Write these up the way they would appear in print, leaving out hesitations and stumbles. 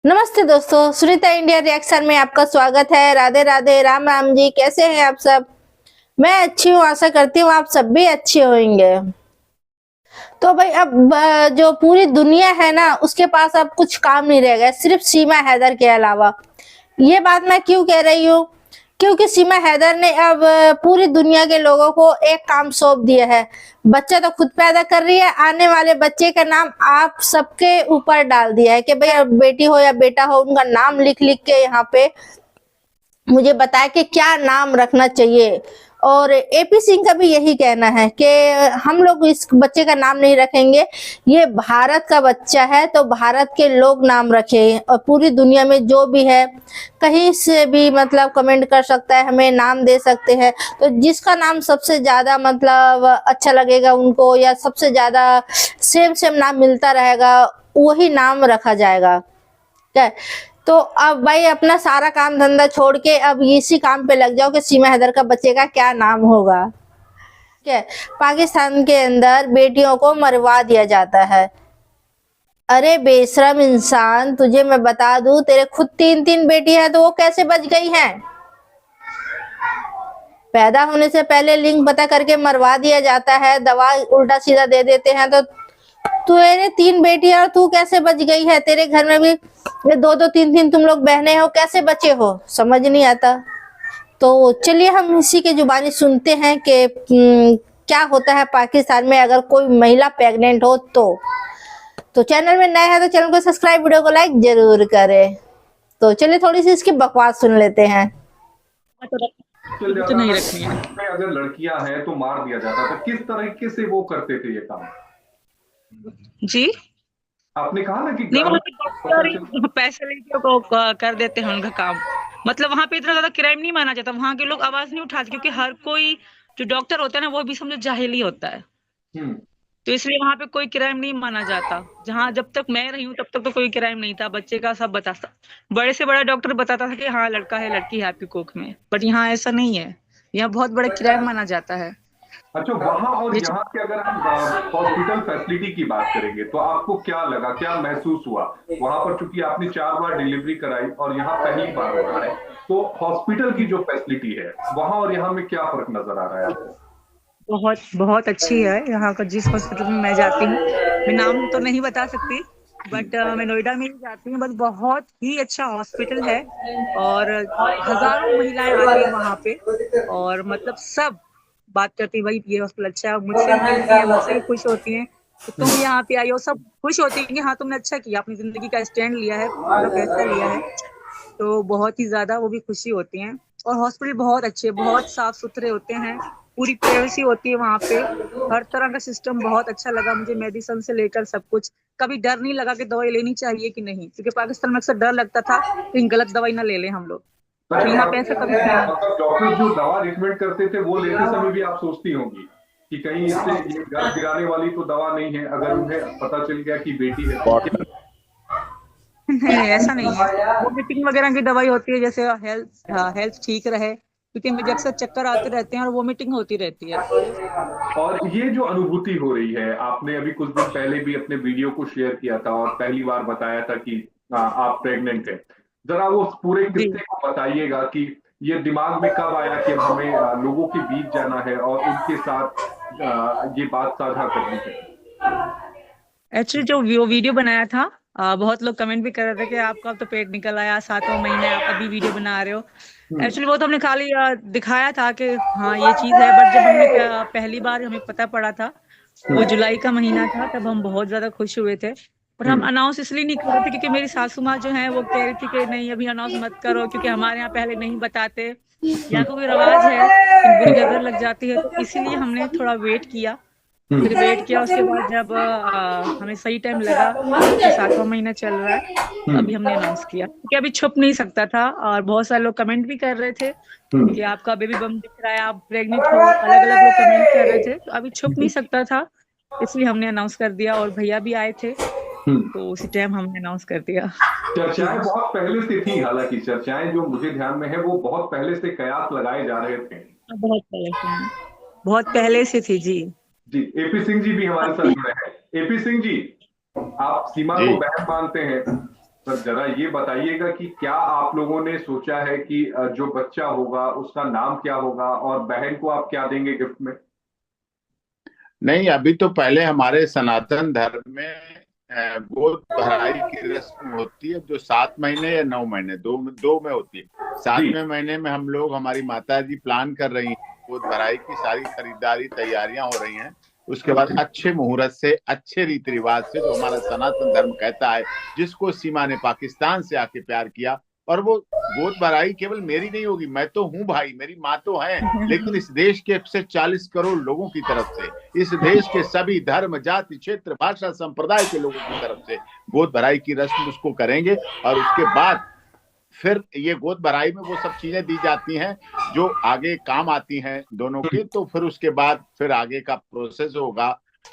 नमस्ते दोस्तों, Sunita India reaction में आपका स्वागत है। राधे राधे, राम राम जी। कैसे हैं आप सब? मैं अच्छी हूँ, आशा करती हूँ आप सब भी अच्छे होंगे। तो भाई अब जो पूरी दुनिया है ना, उसके पास अब कुछ काम नहीं रह गया, सिर्फ सीमा हैदर के अलावा। ये बात मैं क्यों कह रही हूँ? क्योंकि सीमा हैदर ने अब पूरी दुनिया के लोगों को एक काम सौंप दिया है। बच्चा तो खुद पैदा कर रही है, आने वाले बच्चे का नाम आप सबके ऊपर डाल दिया है कि भाई अब बेटी हो या बेटा हो, उनका नाम लिख लिख के यहाँ पे मुझे बताया कि क्या नाम रखना चाहिए। और एपी सिंह का भी यही कहना है कि हम लोग इस बच्चे का नाम नहीं रखेंगे, ये भारत का बच्चा है तो भारत के लोग नाम रखें। और पूरी दुनिया में जो भी है, कहीं से भी मतलब कमेंट कर सकता है, हमें नाम दे सकते हैं। तो जिसका नाम सबसे ज्यादा मतलब अच्छा लगेगा उनको, या सबसे ज्यादा सेम सेम नाम मिलता रहेगा, वही नाम रखा जाएगा। क्या? तो अब भाई अपना सारा काम धंधा छोड़ के अब इसी काम पे लग जाओ कि सीमा हैदर का बच्चे का क्या नाम होगा। ठीक है, पाकिस्तान के अंदर बेटियों को मरवा दिया जाता है। अरे बेशरम इंसान, तुझे मैं बता दूं, तेरे खुद तीन तीन बेटी है तो वो कैसे बच गई हैं? पैदा होने से पहले लिंग पता करके मरवा दिया जाता है, दवा उल्टा सीधा दे देते हैं। तो तेरे तीन बेटी और तू कैसे बच गई है? तेरे घर में भी दो दो तीन तीन तुम लोग बहनें हो, कैसे बचे हो? समझ नहीं आता। तो चलिए हम इसी की जुबानी सुनते हैं कि क्या होता है पाकिस्तान में अगर कोई महिला प्रेग्नेंट हो तो चैनल में नए हैं तो चैनल को सब्सक्राइब, वीडियो को लाइक जरूर करें। तो चलिए थोड़ी सी इसकी बकवास सुन लेते हैं। तो नहीं रखनी है। अगर लड़कियां हैं तो मार दिया जाता था, किस तरीके से वो करते थे ये काम? जी आपने कहा ना कि नहीं, गर्भ वहाँ पे डॉक्टर पैसे लेके को कर देते हैं उनका काम। मतलब वहाँ पे इतना ज्यादा क्राइम नहीं माना जाता, वहाँ के लोग आवाज नहीं उठाते क्योंकि हर कोई जो डॉक्टर होता है ना वो भी समझो जाहिल ही होता है। हम्म। तो इसलिए वहाँ पे कोई क्राइम नहीं माना जाता। जहाँ जब तक मैं रही हूँ तब तक तो कोई क्राइम नहीं था, बच्चे का सब बताता। बड़े से बड़ा डॉक्टर बताता था कि हाँ लड़का है लड़की है आपकी कोख में, बट यहाँ ऐसा नहीं है। यहाँ बहुत बड़ा क्राइम माना जाता है। अच्छा, वहां और ये यहाँ के अगर हम हॉस्पिटल फैसिलिटी की बात करेंगे तो आपको क्या लगा, क्या महसूस हुआ? वहां पर चूंकि आपने 4 बार डिलीवरी कराई और यहाँ पहली बार हो रहा है, तो हॉस्पिटल की जो फैसिलिटी है वहां और यहाँ में क्या फर्क नजर आ रहा है आपको? बहुत बहुत अच्छी है यहाँ का। जिस हॉस्पिटल में मैं जाती हूँ, मैं नाम तो नहीं बता सकती, बट मैं नोएडा में ही जाती हूँ, बट बहुत ही अच्छा हॉस्पिटल है। और हजारों महिलाएं आती है वहां पे, और मतलब सब बात करती है भाई ये हॉस्पिटल अच्छा है, मुझसे मिलती है, मुझसे भी खुश होती हैं कि तुम यहाँ पे आई हो। सब खुश होती है कि हाँ तुमने अच्छा किया, अपनी जिंदगी का स्टैंड लिया है, पूरा फैसला लिया है। तो बहुत ही ज्यादा वो भी खुशी होती हैं। और हॉस्पिटल बहुत अच्छे, बहुत साफ सुथरे होते हैं, पूरी प्राइवेसी होती है वहां पे। हर तरह का सिस्टम बहुत अच्छा लगा मुझे, मेडिसिन से लेकर सब कुछ। कभी डर नहीं लगा कि दवाई लेनी चाहिए कि नहीं, क्योंकि पाकिस्तान में अक्सर डर लगता था कहीं गलत दवाई ना ले लें हम लोग। तो यहाँ पे ऐसा कभी नहीं। मतलब डॉक्टर जो दवा रिकमेंड करते थे वो लेते समय भी आप सोचती होंगी कि कहीं इससे ये गर्भ गिराने वाली तो दवा नहीं है, अगर उन्हें पता चल गया कि बेटी है तो क्या? नहीं ऐसा नहीं है। वोमिटिंग वगैरह की दवाई होती है, जैसे हेल्थ हेल्थ ठीक रहे, क्योंकि मुझे अक्सर चक्कर आते रहते हैं और वोमिटिंग होती रहती है। और ये जो अनुभूति हो रही है, आपने अभी कुछ दिन पहले भी अपने वीडियो को शेयर किया था और पहली बार बताया था कि आप प्रेग्नेंट हैं। जरा वो पूरे जी किस्से को बताइएगा कि ये दिमाग में कब आया कि हमें लोगों के बीच जाना है और उनके साथ ये बात साझा करनी है? एक्चुअली जो वो वीडियो बनाया था, बहुत लोग कमेंट भी कर रहे थे कि आपका अब तो पेट निकल आया, 7वां महीना है, आप अभी वीडियो बना रहे हो। हम्म। एक्चुअली वो तो हमने खाली दिखाया था कि हाँ ये चीज है, बट जब हमने पहली बार हमें पता पड़ा था, वो जुलाई का महीना था, तब हम बहुत ज्यादा खुश हुए थे। पर हम हम्म। अनाउंस इसलिए नहीं कर रहे थे क्योंकि मेरी सासू माँ जो है वो कह रही थी कि नहीं अभी अनाउंस मत करो, क्योंकि हमारे यहाँ पहले नहीं बताते। यहाँ का कोई रिवाज है कि बुरी नजर लग जाती है, तो इसीलिए हमने थोड़ा वेट किया। फिर वेट किया, उसके बाद जब हमें सही टाइम लगा कि 7वां महीना चल रहा है, तो हम्म। अभी हमने अनाउंस किया, क्योंकि अभी छुप नहीं सकता था। और बहुत सारे लोग कमेंट भी कर रहे थे हम्म। कि आपका बेबी बम दिख रहा है, आप प्रेग्नेंट हो, अलग अलग लोग कमेंट कर रहे थे, तो अभी छुप नहीं सकता था, इसलिए हमने अनाउंस कर दिया। और भैया भी आए थे, हम्म। तो उसी टाइम हमने अनाउंस कर दिया। जी चर्चाएं बहुत पहले से थी, हालांकि चर्चाएं जो मुझे ध्यान में है वो बहुत पहले से कयास लगाए जा रहे थे। बहुत पहले से हैं। बहुत पहले से थी जी। जी, एपी सिंह जी भी हमारे साथ जुड़े हैं। एपी सिंह जी, आप सीमा जी को बहन मानते हैं, सर जरा ये बताइएगा कि क्या आप लोगों ने सोचा है कि जो बच्चा होगा उसका नाम क्या होगा, और बहन को आप क्या देंगे गिफ्ट में? नहीं, अभी तो पहले हमारे सनातन धर्म में गोद भराई की रस्म होती है, जो 7 महीने या 9 महीने दो में होती है। जी 7वें महीने में हम लोग, हमारी माता जी प्लान कर रही हैं, गोद भराई की सारी खरीदारी तैयारियां हो रही हैं। उसके बाद अच्छे मुहूर्त से, अच्छे रीति रिवाज से, जो हमारा सनातन धर्म कहता है, जिसको सीमा ने पाकिस्तान से आके प्यार किया। और वो गोद भराई केवल मेरी नहीं होगी, मैं तो हूँ भाई, मेरी माँ तो है, लेकिन इस देश के 140 करोड़ लोगों की तरफ से, इस देश के सभी धर्म, जाति, क्षेत्र, भाषा, संप्रदाय के लोगों की तरफ से गोद भराई की रस्म उसको करेंगे। और उसके बाद फिर ये गोद भराई में वो सब चीजें दी जाती हैं जो आगे काम आती हैं दोनों की। तो फिर उसके बाद फिर आगे का प्रोसेस होगा,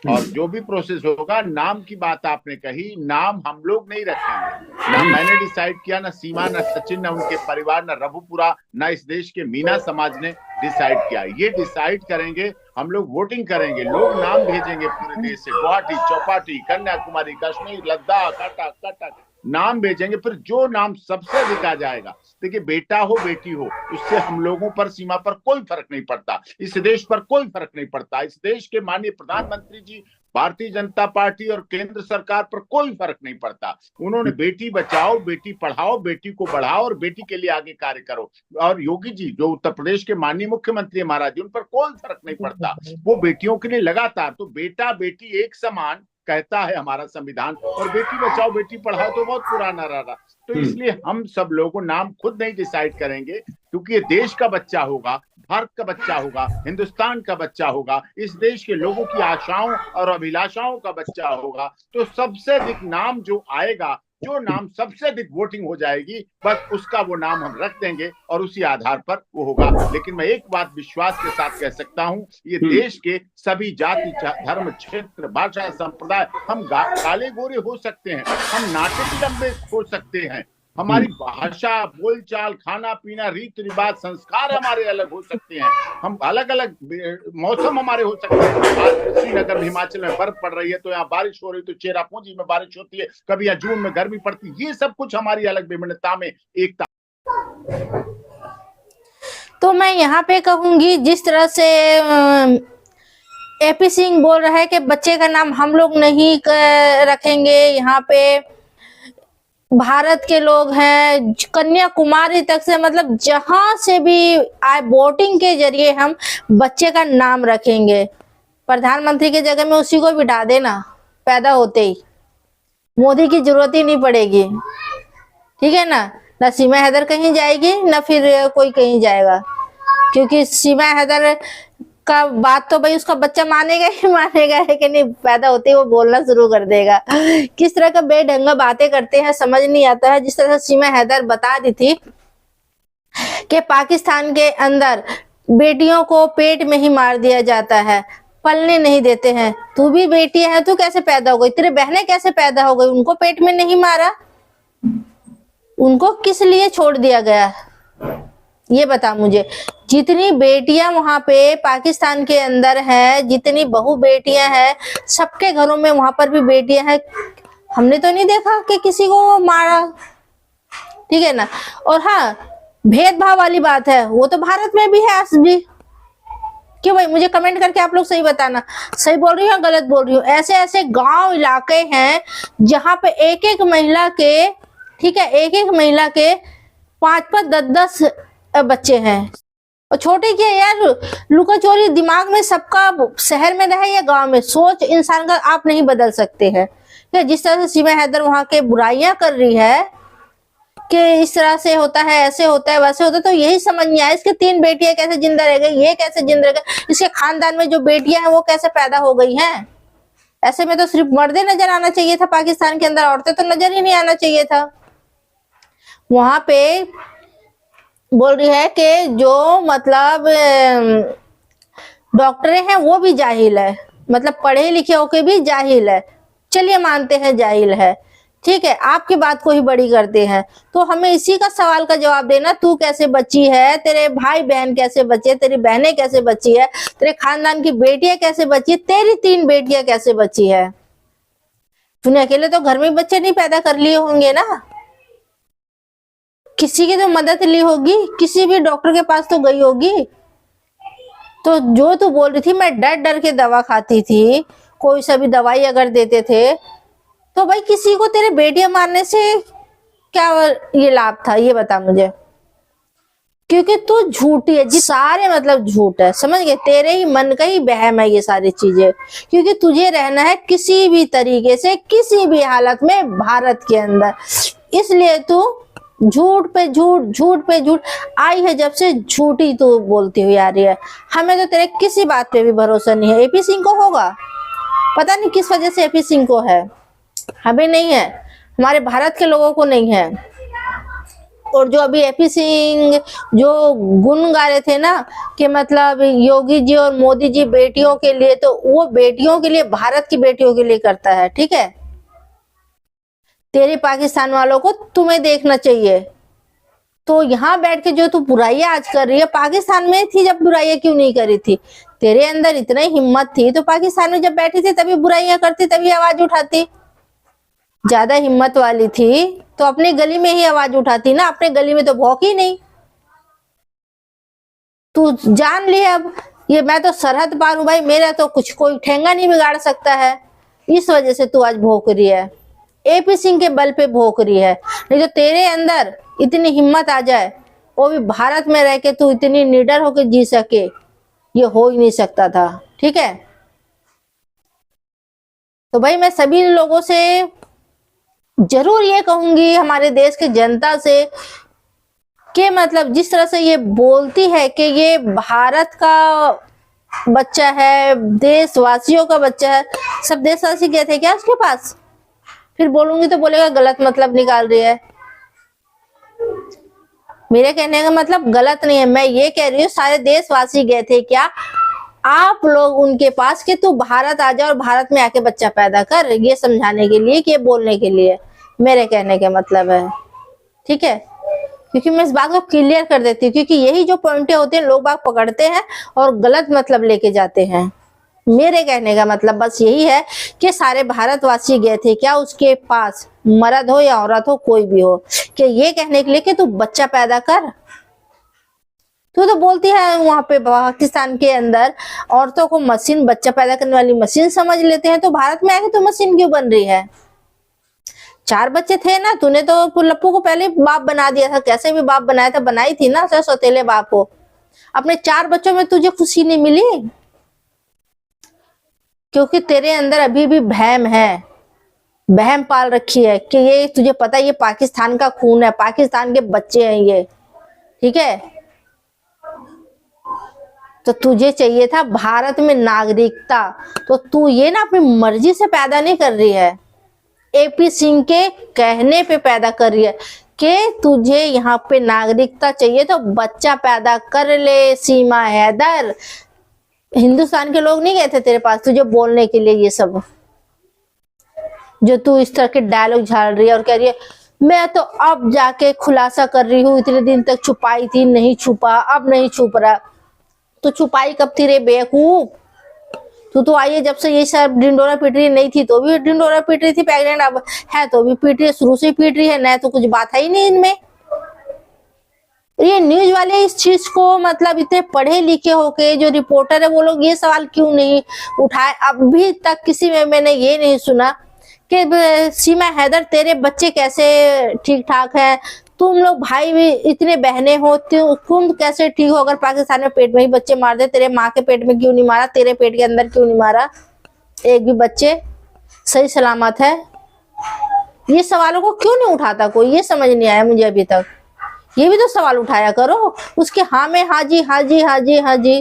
और जो भी प्रोसेस होगा, नाम की बात आपने कही, नाम हम लोग नहीं रखेंगे, ना मैंने डिसाइड किया, ना सीमा, ना सचिन, ना उनके परिवार, ना रघुपुरा, ना इस देश के मीना समाज ने डिसाइड किया। ये डिसाइड करेंगे हम लोग, वोटिंग करेंगे, लोग नाम भेजेंगे पूरे देश से, गुवाहाटी, चौपाटी, कन्याकुमारी, कश्मीर, लद्दाख, कटक नाम भेजेंगे। फिर जो नाम सबसे अधिक आ जाएगा, देखिए बेटा हो बेटी हो, उससे हम लोगों पर, सीमा पर कोई फर्क नहीं पड़ता, इस देश पर कोई फर्क नहीं पड़ता। इस देश के माननीय प्रधानमंत्री जी, भारतीय जनता पार्टी और केंद्र सरकार पर कोई फर्क नहीं पड़ता। उन्होंने बेटी बचाओ, बेटी पढ़ाओ, बेटी को बढ़ाओ और बेटी के लिए आगे कार्य करो। और योगी जी, जो उत्तर प्रदेश के माननीय मुख्यमंत्री महाराज जी, उन पर कोई फर्क नहीं पड़ता, वो बेटियों के लिए लगातार। तो बेटा बेटी एक समान कहता है हमारा संविधान, और बेटी बचाओ बेटी पढ़ाओ तो बहुत पुराना रहा। तो इसलिए हम सब लोगों नाम खुद नहीं डिसाइड करेंगे, क्योंकि ये देश का बच्चा होगा, भारत का बच्चा होगा, हिंदुस्तान का बच्चा होगा, इस देश के लोगों की आशाओं और अभिलाषाओं का बच्चा होगा। तो सबसे अधिक नाम जो आएगा, जो नाम सबसे अधिक वोटिंग हो जाएगी, बस उसका वो नाम हम रख देंगे और उसी आधार पर वो होगा। लेकिन मैं एक बात विश्वास के साथ कह सकता हूं, ये देश के सभी जाति, धर्म, क्षेत्र, भाषा, संप्रदाय, हम काले गोरे हो सकते हैं, हम नाटे लंबे हो सकते हैं, हमारी भाषा, बोलचाल, खाना पीना, रीति रिवाज, संस्कार हमारे अलग हो सकते हैं, हम अलग अलग मौसम हमारे हो सकते हैं। आज श्रीनगर, हिमाचल में बर्फ पड़ रही है, तो यहाँ बारिश हो रही है, तो चेरापूंजी में बारिश होती है, कभी यहाँ जून में गर्मी पड़ती है। ये सब कुछ हमारी अलग विभिन्नता में एकता। तो मैं यहाँ पे कहूंगी, जिस तरह से एपी सिंह बोल रहा है कि बच्चे का नाम हम लोग नहीं रखेंगे, यहाँ पे भारत के लोग हैं, कन्याकुमारी तक से, मतलब जहां से भी आए, वोटिंग के जरिए हम बच्चे का नाम रखेंगे। प्रधानमंत्री की जगह में उसी को बिठा देना, पैदा होते ही, मोदी की जरूरत ही नहीं पड़ेगी, ठीक है ना। ना सीमा हैदर कहीं जाएगी, ना फिर कोई कहीं जाएगा, क्योंकि सीमा हैदर का बात तो भाई उसका बच्चा मानेगा ही मानेगा, है कि नहीं। पैदा होते ही वो बोलना शुरू कर देगा। किस तरह का बेढंगा बातें करते हैं, समझ नहीं आता है। जिस तरह से सीमा हैदर बता दी थी कि पाकिस्तान के अंदर बेटियों को पेट में ही मार दिया जाता है, पलने नहीं देते हैं। तू भी बेटी है, तू कैसे पैदा हो गई, तेरे बहनें कैसे पैदा हो गई, उनको पेट में नहीं मारा, उनको किस लिए छोड़ दिया गया, ये बता मुझे। जितनी बेटियां वहां पे पाकिस्तान के अंदर है, जितनी बहु बेटियां हैं, सबके घरों में वहां पर भी बेटियां हैं, हमने तो नहीं देखा कि किसी को मारा, ठीक है ना। और हाँ, भेदभाव वाली बात है, वो तो भारत में भी है आज भी। क्यों भाई, मुझे कमेंट करके आप लोग सही बताना, सही बोल रही हूँ गलत बोल रही हूँ। ऐसे ऐसे गांव इलाके हैं जहां पे एक एक महिला के, ठीक है, एक एक महिला के 5-5, 10-10 बच्चे हैं। और छोटे क्या यार, लुका चोरी दिमाग में सबका, शहर में रहे या गांव में, सोच इंसान का आप नहीं बदल सकते हैं। जिस तरह से सीमा हैदर वहां के बुराइयां कर रही है कि इस तरह से होता है, ऐसे होता है, वैसे होता है, तो यही समझ नहीं आया इसके 3 बेटियां कैसे जिंदा रह गई, ये कैसे जिंदा रह गई, इसके खानदान में जो बेटियां हैं वो कैसे पैदा हो गई हैं। ऐसे में तो सिर्फ मर्दे नजर आना चाहिए था पाकिस्तान के अंदर, औरतें तो नजर ही नहीं आना चाहिए था। वहां पे बोल रही है कि जो मतलब डॉक्टर हैं वो भी जाहिल है, मतलब पढ़े लिखे होके भी जाहिल है। चलिए मानते हैं जाहिल है, ठीक है, आपकी बात को ही बड़ी करते हैं। तो हमें इसी का सवाल का जवाब देना, तू कैसे बची है, तेरे भाई बहन कैसे बचे, तेरी बहनें कैसे बची है, तेरे खानदान की बेटियां कैसे बची, तेरी 3 बेटियां कैसे बची है। तूने अकेले तो घर में बच्चे नहीं पैदा कर लिए होंगे ना, किसी की तो मदद ली होगी, किसी भी डॉक्टर के पास तो गई होगी। तो जो तू बोल रही थी मैं डर डर के दवा खाती थी, कोई सा भी दवाई अगर देते थे, तो भाई किसी को तेरे बेटियां मारने से क्या ये लाभ था, ये बता मुझे। क्योंकि तू झूठी है जी, सारे मतलब झूठ है, समझ गए, तेरे ही मन का ही वहम है ये सारी चीजें। क्योंकि तुझे रहना है किसी भी तरीके से, किसी भी हालत में भारत के अंदर, इसलिए तू झूठ पे झूठ, झूठ पे झूठ आई है जब से, झूठी तू बोलती हुई आ रही है। हमें तो तेरे किसी बात पे भी भरोसा नहीं है। एपी सिंह को होगा, पता नहीं किस वजह से एपी सिंह को है, हमें नहीं है, हमारे भारत के लोगों को नहीं है। और जो अभी एपी सिंह जो गुण गा रहे थे ना कि मतलब योगी जी और मोदी जी बेटियों के लिए, तो वो बेटियों के लिए, भारत की बेटियों के लिए करता है, ठीक है। तेरे पाकिस्तान वालों को तुम्हें देखना चाहिए। तो यहाँ बैठ के जो तू बुराइयां आज कर रही है, पाकिस्तान में थी जब बुराइयां क्यों नहीं करी थी? तेरे अंदर इतना ही हिम्मत थी तो पाकिस्तान में जब बैठी थी तभी बुराइयां करती, तभी आवाज उठाती। ज्यादा हिम्मत वाली थी तो अपनी गली में ही आवाज उठाती ना, अपने गली में तो भौंकी नहीं। तू जान लिया अब, ये मैं तो सरहद पार हूं भाई, मेरा तो कुछ कोई ठेंगा नहीं बिगाड़ सकता है। इस वजह से तू आज भौंक रही है, एपी सिंह के बल पे भौंक रही है। नहीं तो तेरे अंदर इतनी हिम्मत आ जाए, वो भी भारत में रह के तू इतनी निडर होकर जी सके, ये हो ही नहीं सकता था, ठीक है। तो भाई मैं सभी लोगों से जरूर ये कहूंगी, हमारे देश की जनता से, कि मतलब जिस तरह से ये बोलती है कि ये भारत का बच्चा है, देशवासियों का बच्चा है, सब देशवासी गए थे क्या उसके पास? फिर बोलूंगी तो बोलेगा गलत मतलब निकाल रही है। मेरे कहने का मतलब गलत नहीं है, मैं ये कह रही हूँ सारे देशवासी गए थे क्या आप लोग उनके पास कि तू भारत आ जा और भारत में आके बच्चा पैदा कर, ये समझाने के लिए कि बोलने के लिए मेरे कहने का मतलब है, ठीक है। क्योंकि मैं इस बात को क्लियर कर देती हूँ, क्योंकि यही जो पॉइंटें होते हैं लोग बाग पकड़ते हैं और गलत मतलब लेके जाते हैं। मेरे कहने का मतलब बस यही है कि सारे भारतवासी गए थे क्या उसके पास, मर्द हो या औरत हो, कोई भी हो, कि ये कहने के लिए कि तू बच्चा पैदा कर। तू तो बोलती है वहां पे पाकिस्तान के अंदर औरतों को मशीन, बच्चा पैदा करने वाली मशीन समझ लेते हैं, तो भारत में आके तो मशीन क्यों बन रही है? 4 बच्चे थे ना, तूने तो लप्पू को पहले बाप बना दिया था, कैसे भी बाप बनाया था, बनाई थी ना सौतेले बाप को। अपने 4 बच्चों में तुझे खुशी नहीं मिली? क्योंकि तेरे अंदर अभी भी वहम है, वहम पाल रखी है कि ये तुझे पता है ये पाकिस्तान का खून है, पाकिस्तान के बच्चे हैं ये, ठीक है। तो तुझे चाहिए था भारत में नागरिकता, तो तू ये ना अपनी मर्जी से पैदा नहीं कर रही है, एपी सिंह के कहने पे पैदा कर रही है कि तुझे यहाँ पे नागरिकता चाहिए तो बच्चा पैदा कर ले। सीमा हैदर, हिंदुस्तान के लोग नहीं गए थे तेरे पास तुझे बोलने के लिए ये सब, जो तू इस तरह के डायलॉग झाड़ रही है और कह रही है मैं तो अब जाके खुलासा कर रही हूँ, इतने दिन तक छुपाई थी, नहीं छुपा, अब नहीं छुप रहा। तो छुपाई कब थी रे बेवकूफ? तू तो आई है जब से ये सब ढिंडोरा पीट रही, नहीं थी तो भी ढिंडोरा पीट रही थी प्रेग्नेंट, अब है तो भी पीट रही है, शुरू से पीट रही है, न तो कुछ बात है ही नहीं इनमें। ये न्यूज वाले इस चीज को मतलब इतने पढ़े लिखे होके जो रिपोर्टर है वो लोग ये सवाल क्यों नहीं उठाए? अभी तक किसी में मैंने ये नहीं सुना कि सीमा हैदर तेरे बच्चे कैसे ठीक ठाक है, तुम लोग भाई भी इतने बहने हो, तुम कैसे ठीक हो? अगर पाकिस्तान में पेट में ही बच्चे मार दे, तेरे माँ के पेट में क्यों नहीं मारा, तेरे पेट के अंदर क्यों नहीं मारा? एक भी बच्चे सही सलामत है? ये सवालों को क्यों नहीं उठाता कोई, ये समझ नहीं आया मुझे अभी तक। ये भी तो सवाल उठाया करो, उसके हाँ में हाँ जी हाँ जी हाँ जी हाँ जी,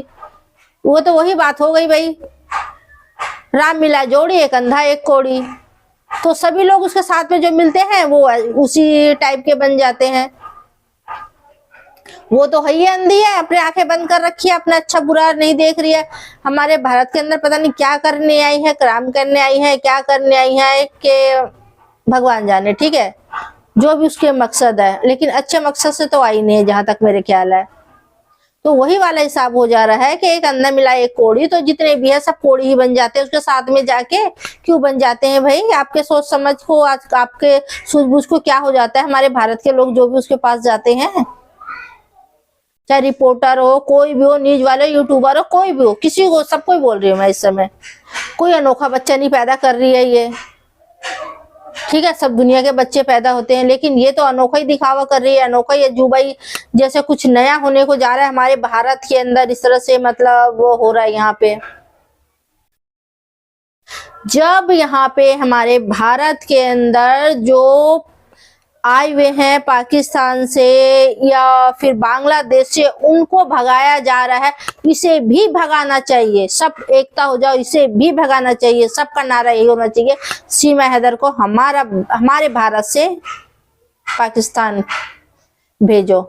वो तो वही बात हो गई भाई, राम मिला जोड़ी, एक अंधा एक कोड़ी, तो सभी लोग उसके साथ में जो मिलते हैं वो उसी टाइप के बन जाते हैं। वो तो है ही अंधी है, अपने आंखें बंद कर रखी है, अपना अच्छा बुरा नहीं देख रही है। हमारे भारत के अंदर पता नहीं क्या करने आई है, क्राइम करने आई है, क्या करने आई है कि भगवान जाने, ठीक है, जो भी उसके मकसद है, लेकिन अच्छे मकसद से तो आई नहीं है जहां तक मेरे ख्याल है। तो वही वाला हिसाब हो जा रहा है कि एक अंडा मिला एक कोड़ी, तो जितने भी है सब कोड़ी ही बन जाते हैं। उसके साथ में जाके क्यों बन जाते हैं भाई? आपके सोच समझ को, आज आपके सूझबूझ को क्या हो जाता है? हमारे भारत के लोग जो भी उसके पास जाते हैं, चाहे रिपोर्टर हो, कोई भी हो, न्यूज वाले, यूट्यूबर हो, कोई भी हो, किसी को, सबको ही बोल रही हूँ मैं इस समय, कोई अनोखा बच्चा नहीं पैदा कर रही है ये, ठीक है? सब दुनिया के बच्चे पैदा होते हैं, लेकिन ये तो अनोखा ही दिखावा कर रही है, अनोखा ही अजूबा ही, जैसे कुछ नया होने को जा रहा है हमारे भारत के अंदर, इस तरह से मतलब वो हो रहा है यहाँ पे। जब यहाँ पे हमारे भारत के अंदर जो आए हुए हैं पाकिस्तान से या फिर बांग्लादेश से, उनको भगाया जा रहा है, इसे भी भगाना चाहिए। सब एकता हो जाओ, इसे भी भगाना चाहिए। सबका नारा यही होना चाहिए, सीमा हैदर को हमारे भारत से पाकिस्तान भेजो।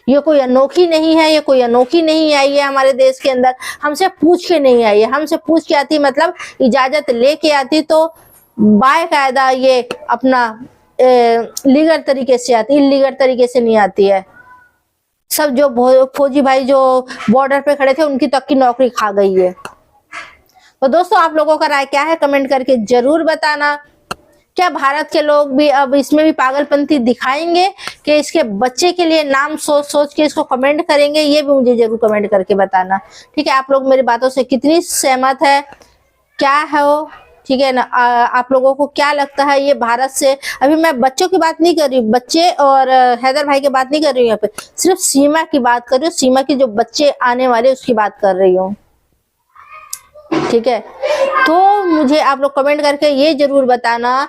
ये कोई अनोखी नहीं है, ये कोई अनोखी नहीं आई है हमारे देश के अंदर, हमसे पूछ के नहीं आई है। हमसे पूछ के आती, मतलब इजाजत लेके आती, तो बाकायदा ये अपना लीगल तरीके से आती, इलीगल तरीके से नहीं आती है। सब जो फौजी भाई जो बॉर्डर पे खड़े थे, उनकी तक की नौकरी खा गई है। तो दोस्तों, आप लोगों का राय क्या है? कमेंट करके जरूर बताना। क्या भारत के लोग भी अब इसमें भी पागलपंती दिखाएंगे कि इसके बच्चे के लिए नाम सोच सोच के इसको कमेंट करेंगे? ये भी मुझे जरूर कमेंट करके बताना, ठीक है? आप लोग मेरी बातों से कितनी सहमत है, क्या है वो, ठीक है ना? आप लोगों को क्या लगता है ये भारत से? अभी मैं बच्चों की बात नहीं कर रही हूँ, बच्चे और हैदर भाई की बात नहीं कर रही हूँ, यहाँ पे सिर्फ सीमा की बात कर रही हूँ। सीमा की जो बच्चे आने वाले उसकी बात कर रही हूँ, ठीक है? तो मुझे आप लोग कमेंट करके ये जरूर बताना,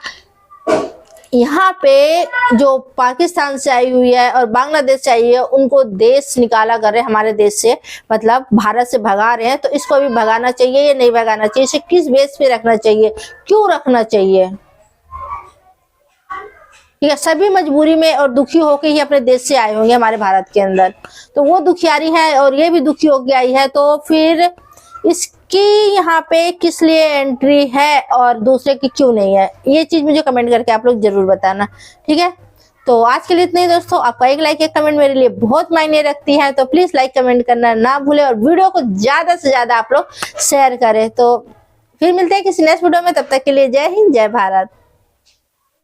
यहाँ पे जो पाकिस्तान से आई हुई है और बांग्लादेश से आई है, उनको देश निकाला कर रहे हैं, हमारे देश से मतलब भारत से भगा रहे हैं, तो इसको भी भगाना चाहिए या नहीं भगाना चाहिए? इसे किस बेस पे रखना चाहिए, क्यों रखना चाहिए? ठीक है, सभी मजबूरी में और दुखी होके ही अपने देश से आए होंगे हमारे भारत के अंदर, तो वो दुखियारी है और ये भी दुखी होके आई है, तो फिर इसकी यहाँ पे किस लिए एंट्री है और दूसरे की क्यों नहीं है? ये चीज मुझे कमेंट करके आप लोग जरूर बताना, ठीक है? तो आज के लिए इतना ही दोस्तों। आपका एक लाइक एक कमेंट मेरे लिए बहुत मायने रखती है, तो प्लीज लाइक कमेंट करना ना भूले और वीडियो को ज्यादा से ज्यादा आप लोग शेयर करें। तो फिर मिलते हैं किसी नेक्स्ट वीडियो में, तब तक के लिए जय हिंद, जय भारत।